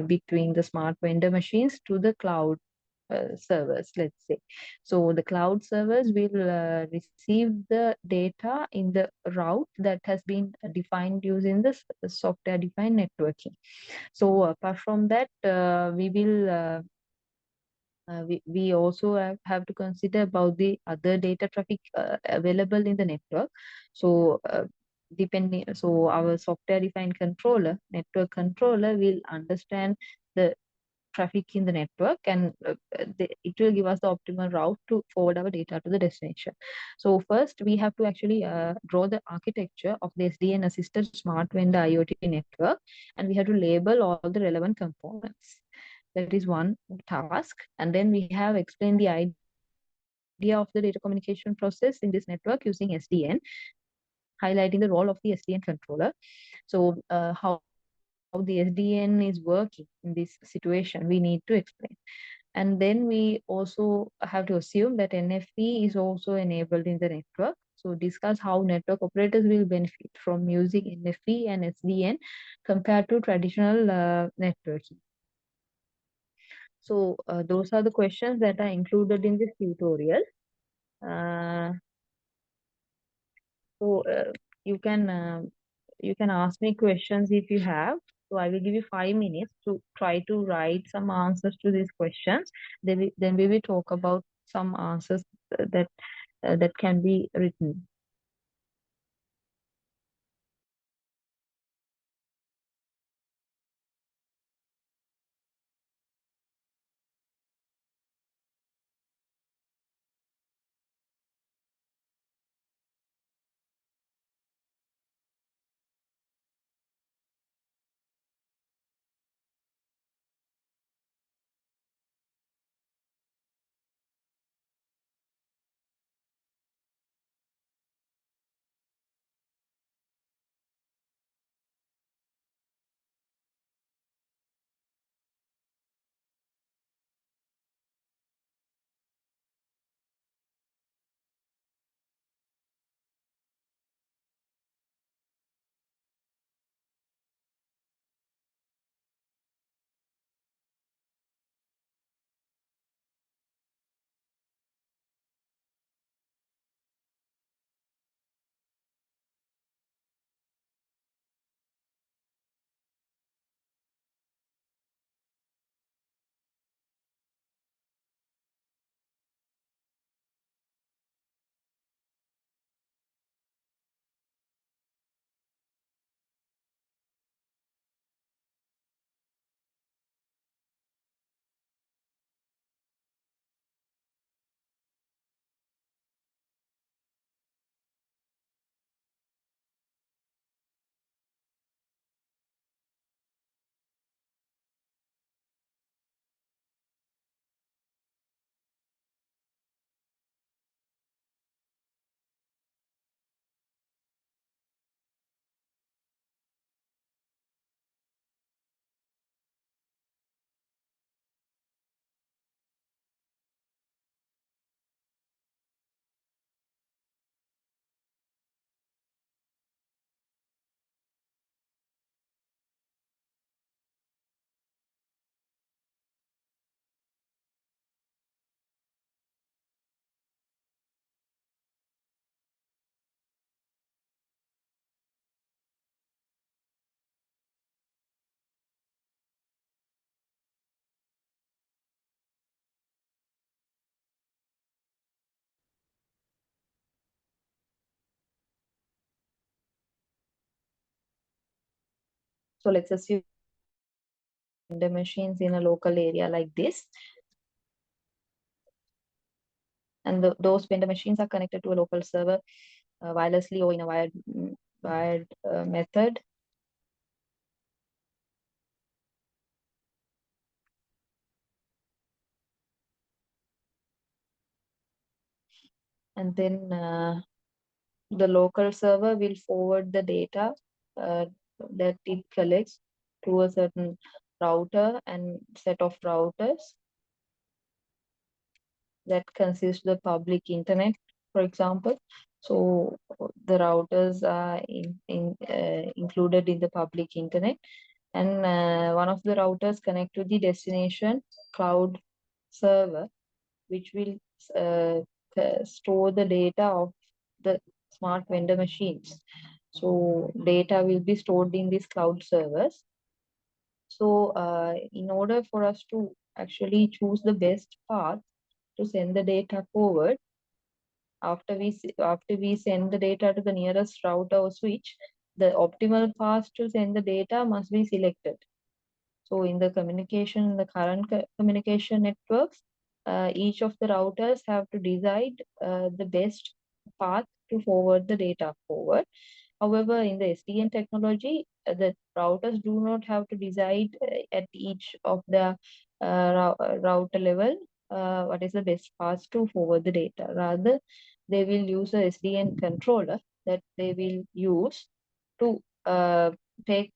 between the smart vendor machines to the cloud servers, let's say. So the cloud servers will receive the data in the route that has been defined using the software defined networking. So apart from that, we also have to consider about the other data traffic available in the network. So so our software defined network controller will understand the traffic in the network, and it will give us the optimal route to forward our data to the destination. So first we have to actually draw the architecture of the SDN assisted smart vendor IoT network, and we have to label all the relevant components. That is one task. And then we have explained the idea of the data communication process in this network using SDN, highlighting the role of the SDN controller. So how the SDN is working in this situation, we need to explain. And then we also have to assume that NFV is also enabled in the network. So discuss how network operators will benefit from using NFV and SDN compared to traditional networking. So those are the questions that are included in this tutorial. Uh, so you can ask me questions if you have. So I will give you 5 minutes to try to write some answers to these questions. Then we will talk about some answers that can be written. So let's assume vendor machines in a local area like this. And those vendor machines are connected to a local server wirelessly or in a wired method. And then the local server will forward the data that it collects to a certain router and set of routers that consist the public internet, for example. So the routers are included in the public internet, and one of the routers connect to the destination cloud server, which will store the data of the smart vendor machines. So data will be stored in these cloud servers. So in order for us to actually choose the best path to send the data forward, after we send the data to the nearest router or switch, the optimal path to send the data must be selected. So in the communication, the current communication networks, each of the routers have to decide the best path to forward the data forward. However, in the SDN technology, the routers do not have to decide at each of the router level what is the best path to forward the data. Rather, they will use a SDN controller that they will use to take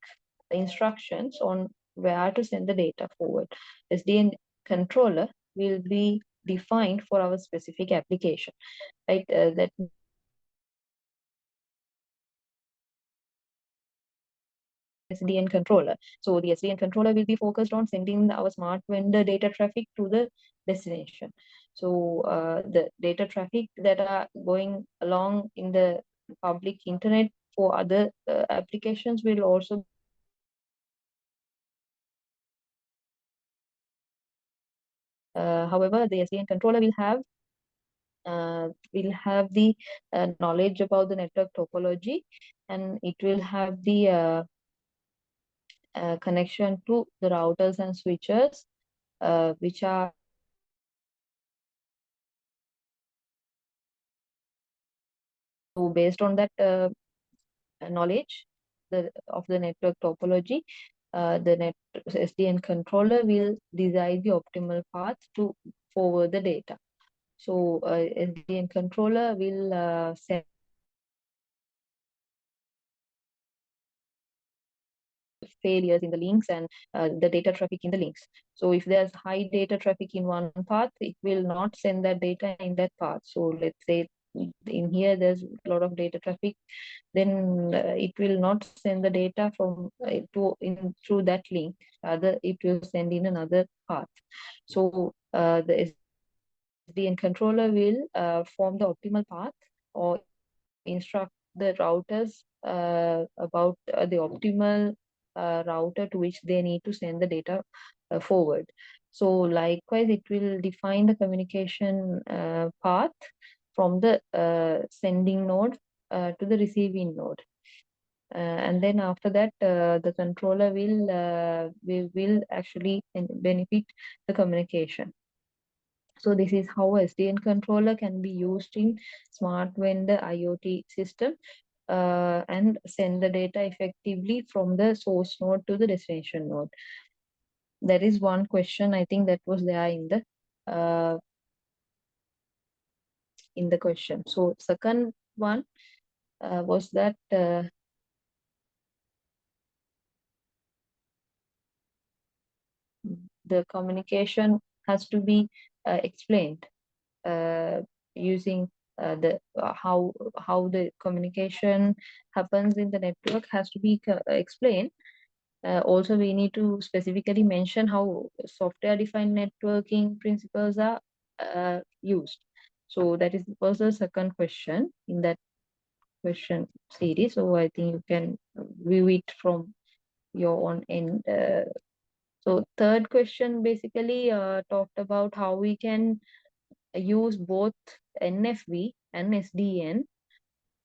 instructions on where to send the data forward. SDN controller will be defined for our specific application, right? That SDN controller. So the SDN controller will be focused on sending our smart vendor data traffic to the destination. So the data traffic that are going along in the public internet for other applications will also. However, the SDN controller will have the knowledge about the network topology, and it will have the connection to the routers and switches, which are. So based on that knowledge of the network topology, the SDN controller will decide the optimal path to forward the data. So SDN controller will send failures in the links and the data traffic in the links. So if there's high data traffic in one path, it will not send that data in that path. So let's say in here there's a lot of data traffic, then it will not send the data from through that link. Rather, it will send in another path. So the SDN controller will form the optimal path or instruct the routers about the optimal router to which they need to send the data forward. So likewise, it will define the communication path from the sending node to the receiving node. And then after that, the controller will actually benefit the communication. So this is how SDN controller can be used in smart vendor IoT system and send the data effectively from the source node to the destination node. That is one question I think that was there in the question. So second one was that the communication has to be explained using the how the communication happens in the network has to be explained. Also, we need to specifically mention how software-defined networking principles are used. So that was the second question in that question series. So I think you can view it from your own end. So third question basically talked about how we can use both NFV and SDN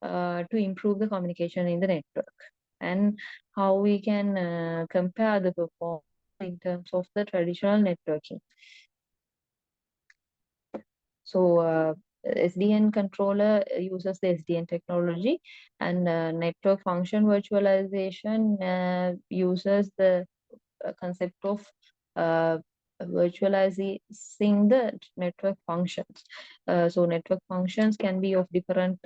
to improve the communication in the network. and how we can compare the performance in terms of the traditional networking. So SDN controller uses the SDN technology, and network function virtualization uses the concept of uh, virtualizing the network functions. So network functions can be of different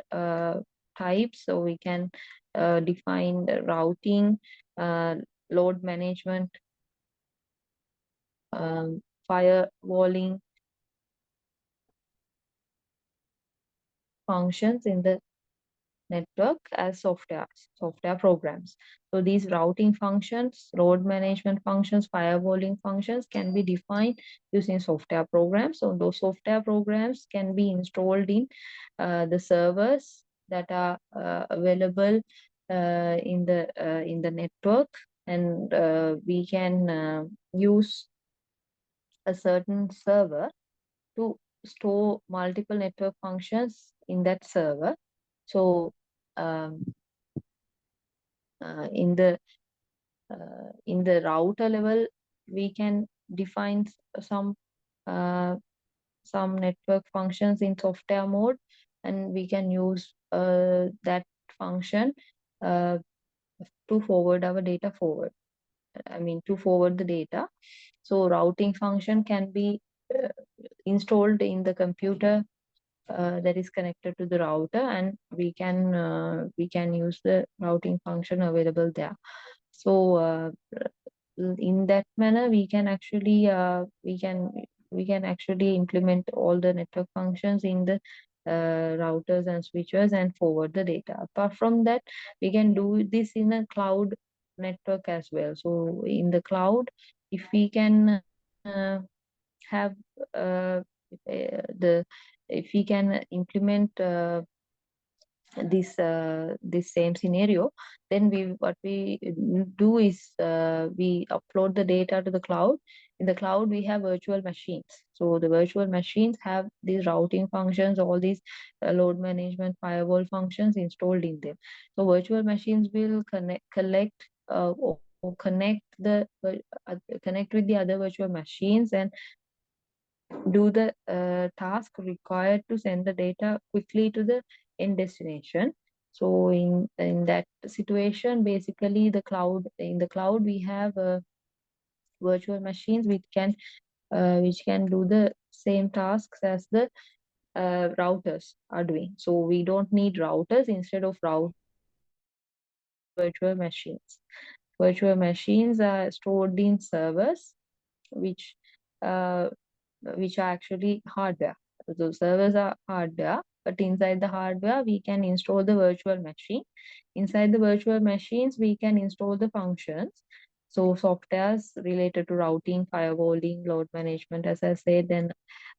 types. So we can define the routing, uh, load management, firewalling functions in the network as software programs. So these routing functions, load management functions, firewalling functions can be defined using software programs. So those software programs can be installed in the servers that are available in the network, and we can use a certain server to store multiple network functions in that server. So um, uh, in the in the router level, we can define uh, some network functions in software mode, and we can use that function uh, to forward our data forward. I mean, to forward the data. So routing function can be uh, installed in the computer that is connected to the router, and we can use the routing function available there. So in that manner, we can actually implement all the network functions in the routers and switches and forward the data. Apart from that, we can do this in a cloud network as well. So in the cloud, if we can have the if we can implement this same scenario, then we what we do is we upload the data to the cloud. In the cloud, we have virtual machines. So the virtual machines have these routing functions, all these load management, firewall functions installed in them. So virtual machines will collect or connect with the other virtual machines and do the task required to send the data quickly to the end destination. So in that situation, basically the cloud we have virtual machines which can do the same tasks as the routers are doing. So we don't need routers. Instead of routers, we can use virtual machines. Virtual machines are stored in servers, which uh, which are actually hardware. So servers are hardware, but inside the hardware, we can install the virtual machine. Inside the virtual machines, we can install the functions. So softwares related to routing, firewalling, load management, as I said, and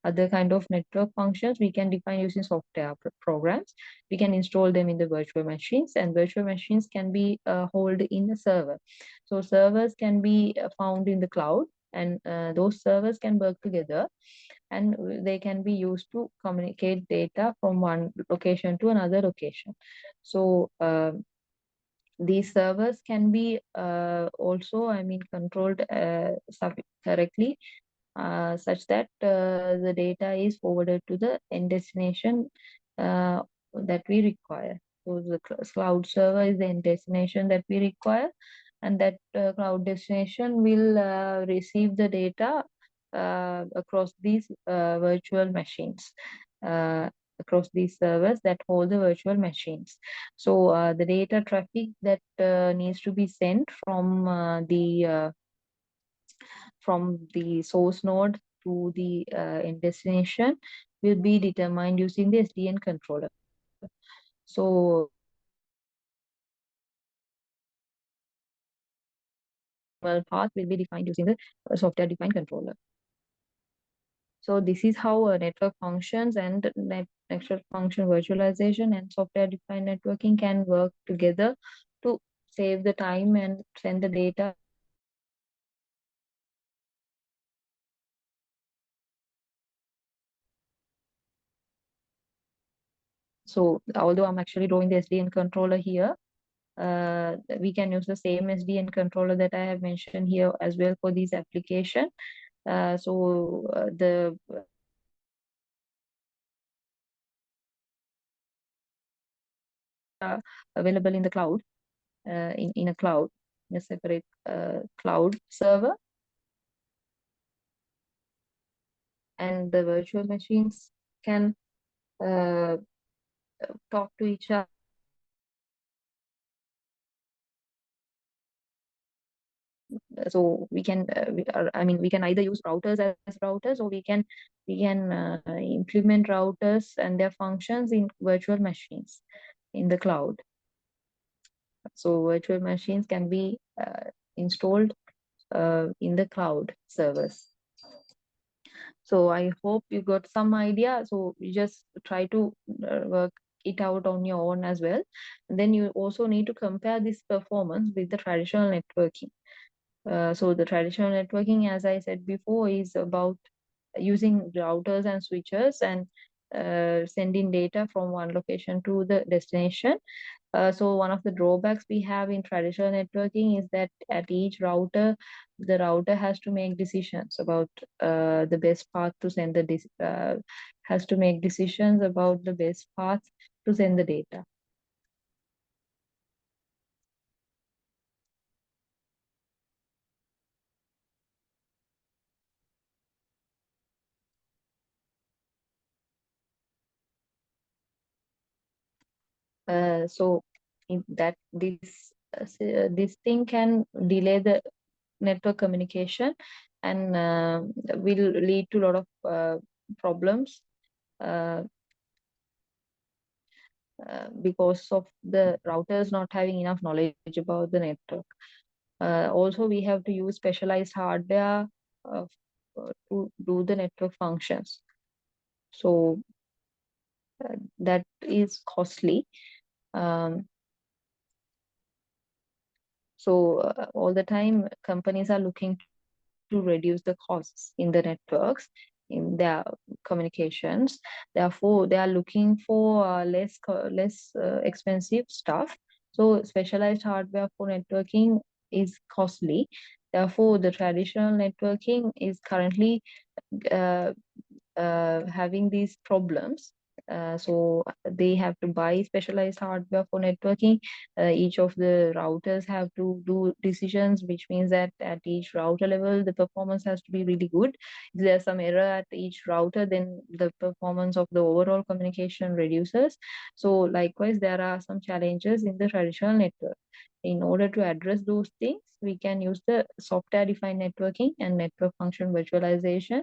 other kind of network functions we can define using software programs. We can install them in the virtual machines, and virtual machines can be held in a server. So servers can be found in the cloud, and those servers can work together, and they can be used to communicate data from one location to another location. So these servers can be also, I mean, controlled correctly, such that the data is forwarded to the end destination uh, that we require. So the cloud server is the end destination that we require, and that cloud destination will receive the data across these virtual machines, uh, across these servers that hold the virtual machines. So the data traffic that needs to be sent from the source node to the end destination will be determined using the SDN controller. So path will be defined using the software defined controller. So this is how network functions and network function virtualization and software defined networking can work together to save the time and send the data. So although I'm actually drawing the SDN controller here, we can use the same SDN controller that I have mentioned here as well for these application. The available in the cloud, in a cloud, in a separate cloud server, and the virtual machines can uh, talk to each other. So we can, we can either use routers as routers, or we can implement routers and their functions in virtual machines in the cloud. So virtual machines can be installed in the cloud servers. So I hope you got some idea. So you just try to work it out on your own as well. And then you also need to compare this performance with the traditional networking. So the traditional networking, as I said before, is about using routers and switches and sending data from one location to the destination. So one of the drawbacks we have in traditional networking is that at each router, the router has to make decisions about the best path to send has to make decisions about the best path to send the data. So in that this thing can delay the network communication, and will lead to a lot of problems uh, because of the routers not having enough knowledge about the network. Also, we have to use specialized hardware to do the network functions. So that is costly. Um, all the time, companies are looking to reduce the costs in the networks, in their communications. Therefore, they are looking for less expensive stuff. So specialized hardware for networking is costly. Therefore, the traditional networking is currently uh, having these problems. So they have to buy specialized hardware for networking. Each of the routers have to do decisions, which means that at each router level, the performance has to be really good. If there's some error at each router, then the performance of the overall communication reduces. So likewise, there are some challenges in the traditional network. In order to address those things, we can use the software-defined networking and network function virtualization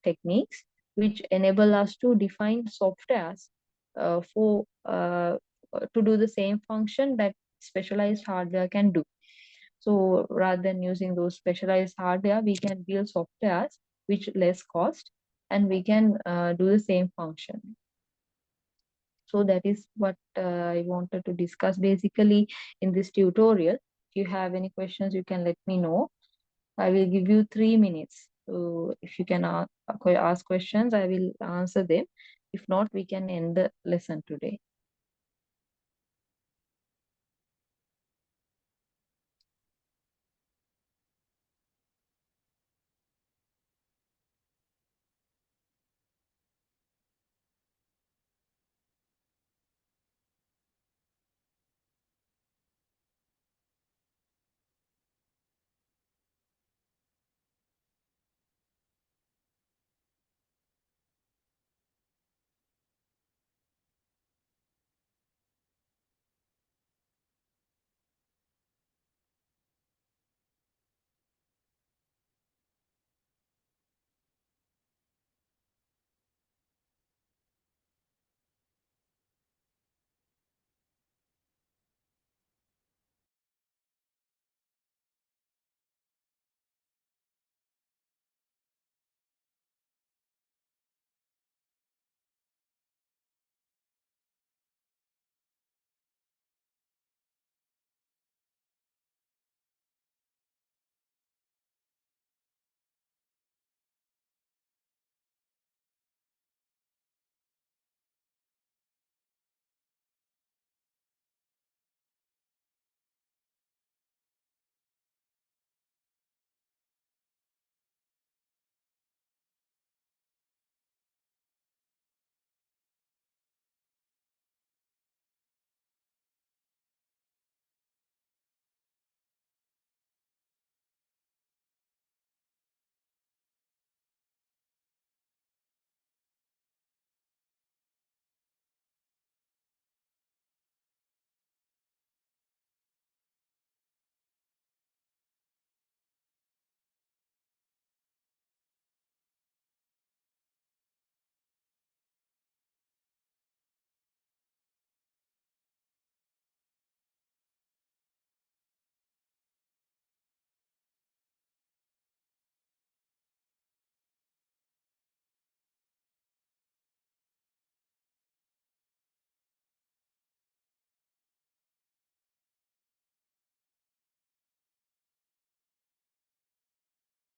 techniques, which enable us to define softwares for to do the same function that specialized hardware can do. So rather than using those specialized hardware, we can build softwares which less cost, and we can do the same function. So that is what I wanted to discuss basically in this tutorial. If you have any questions, you can let me know. I will give you 3 minutes. So if you can ask questions, I will answer them. If not, we can end the lesson today.